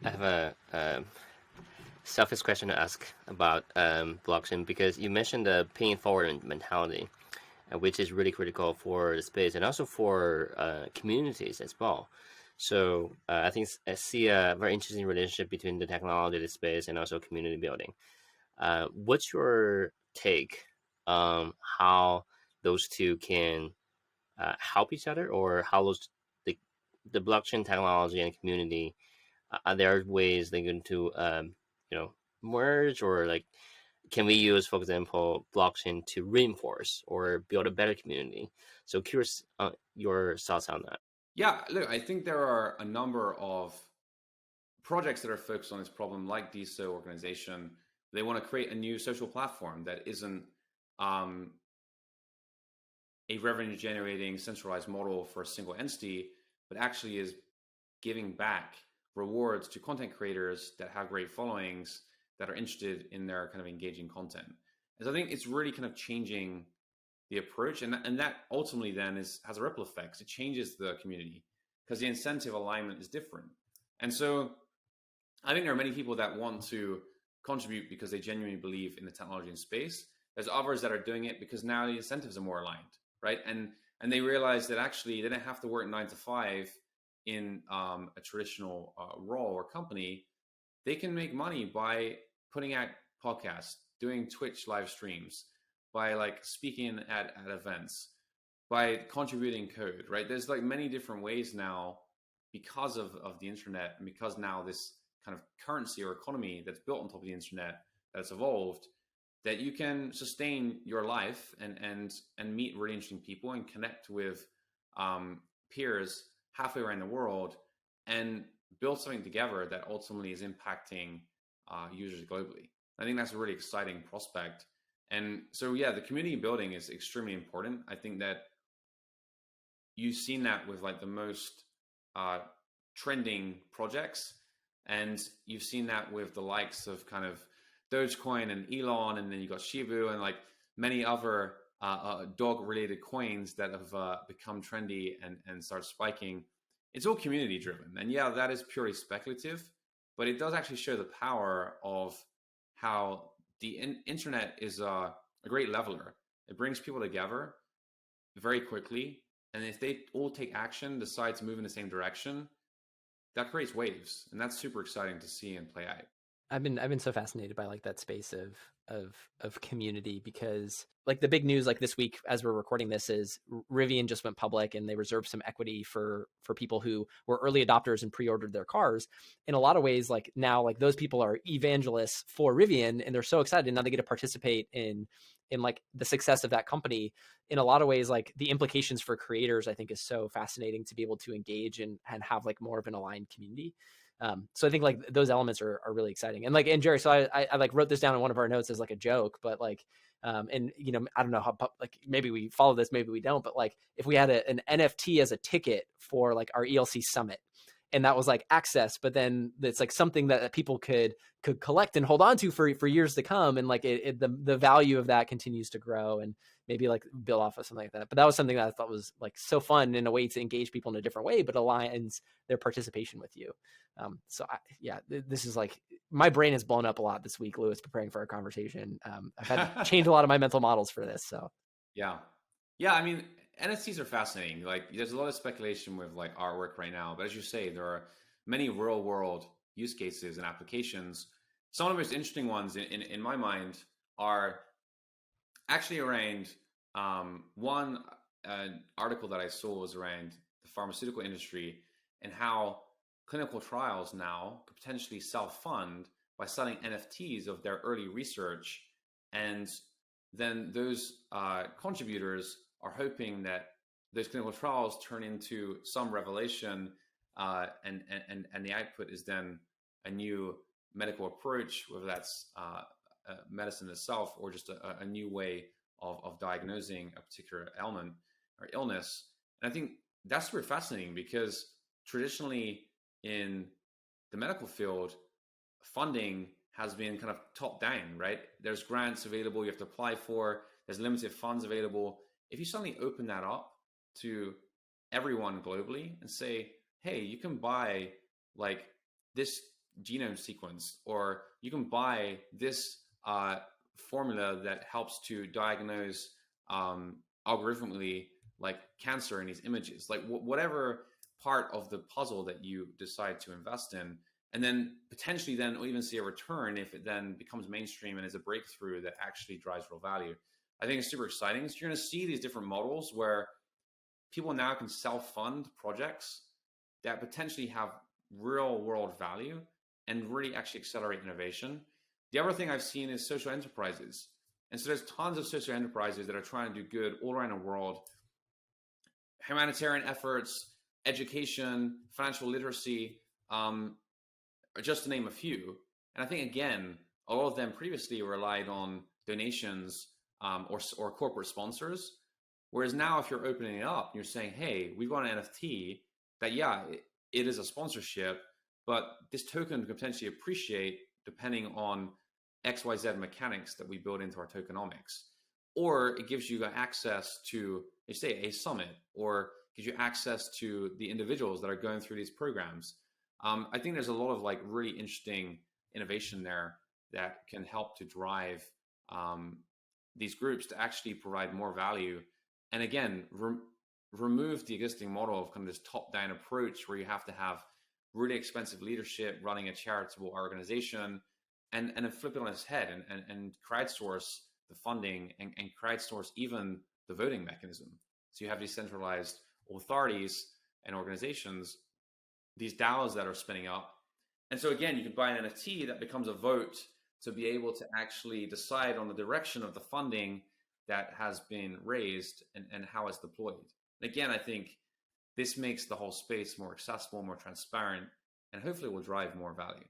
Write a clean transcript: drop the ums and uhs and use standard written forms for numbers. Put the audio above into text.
I have a selfish question to ask about blockchain because you mentioned the paying forward mentality, which is really critical for the space and also for communities as well. So I think I see a very interesting relationship between the technology, the space, and also community building. What's your take how those two can help each other, or how those the, the blockchain technology and community are there ways they're going to merge, or like can we use, for example, blockchain to reinforce or build a better community? So curious your thoughts on that. Yeah, look, I think there are a number of projects that are focused on this problem, like DSO organization. They want to create a new social platform that isn't um, a revenue generating centralized model for a single entity, but actually is giving back rewards to content creators that have great followings that are interested in their kind of engaging content. And so I think it's really kind of changing the approach, and that ultimately then has a ripple effect. It changes the community because the incentive alignment is different. And so I think there are many people that want to contribute because they genuinely believe in the technology and space. There's others that are doing it because now the incentives are more aligned, right? And they realize that actually they don't have to work 9 to 5 in a traditional role or company. They can make money by putting out podcasts, doing Twitch live streams, by like speaking at events, by contributing code, right? There's like many different ways now because of the internet, and because now this kind of currency or economy that's built on top of the internet that's evolved, that you can sustain your life and meet really interesting people and connect with peers halfway around the world and build something together that ultimately is impacting users globally. I think that's a really exciting prospect. And so, yeah, the community building is extremely important. I think that you've seen that with like the most uh, trending projects, and you've seen that with the likes of kind of Dogecoin and Elon, and then you got Shibu and like many other dog related coins that have become trendy and start spiking. It's all community driven, and yeah, that is purely speculative, but it does actually show the power of how the internet is a great leveler. It brings people together very quickly, and if they all take action, decide to move in the same direction, that creates waves, and that's super exciting to see and play out. I've been so fascinated by like that space of community, because like the big news like this week as we're recording this is Rivian just went public and they reserved some equity for people who were early adopters and pre-ordered their cars. In a lot of ways, like now like those people are evangelists for Rivian and they're so excited, and now they get to participate in like the success of that company. In a lot of ways, like the implications for creators I think is so fascinating to be able to engage and have like more of an aligned community. So I think like those elements are really exciting. And like, and Jerry, so I like wrote this down in one of our notes as like a joke, but like, and you know, I don't know how, like maybe we follow this, maybe we don't, but like if we had an NFT as a ticket for like our ELC summit, and that was like access, but then it's like something that people could collect and hold on to for years to come, and like the value of that continues to grow, and maybe like build off of something like that. But that was something that I thought was like so fun in a way to engage people in a different way, but aligns their participation with you. Yeah, this is like my brain has blown up a lot this week, Lewis, preparing for our conversation. I've had to change a lot of my mental models for this. So Yeah. Yeah, I mean, NFTs are fascinating. Like, there's a lot of speculation with like artwork right now, but as you say, there are many real world use cases and applications. Some of the most interesting ones in my mind are actually around one article that I saw was around the pharmaceutical industry and how clinical trials now could potentially self fund by selling NFTs of their early research. And then those contributors are hoping that those clinical trials turn into some revelation, and the output is then a new medical approach, whether that's medicine itself or just a new way of diagnosing a particular ailment or illness. And I think that's super fascinating because traditionally in the medical field, funding has been kind of top down, right? There's grants available you have to apply for, there's limited funds available. If you suddenly open that up to everyone globally and say, hey, you can buy like this genome sequence, or you can buy this formula that helps to diagnose algorithmically like cancer in these images, like whatever part of the puzzle that you decide to invest in, and then potentially then even see a return if it then becomes mainstream and is a breakthrough that actually drives real value. I think it's super exciting. So you're going to see these different models where people now can self-fund projects that potentially have real world value and really actually accelerate innovation. The other thing I've seen is social enterprises. And so there's tons of social enterprises that are trying to do good all around the world. Humanitarian efforts, education, financial literacy, just to name a few. And I think, again, a lot of them previously relied on donations or corporate sponsors. Whereas now, if you're opening it up, you're saying, hey, we've got an NFT that, yeah, it is a sponsorship, but this token could potentially appreciate depending on XYZ mechanics that we build into our tokenomics. Or it gives you access to, say, a summit, or gives you access to the individuals that are going through these programs. I think there's a lot of like really interesting innovation there that can help to drive these groups to actually provide more value. And again, remove the existing model of kind of this top-down approach where you have to have really expensive leadership running a charitable organization, and then flip it on its head and crowdsource the funding and crowdsource even the voting mechanism. So you have these centralized authorities and organizations, these DAOs that are spinning up. And so again, you can buy an NFT that becomes a vote to be able to actually decide on the direction of the funding that has been raised and how it's deployed. And again, I think this makes the whole space more accessible, more transparent, and hopefully will drive more value.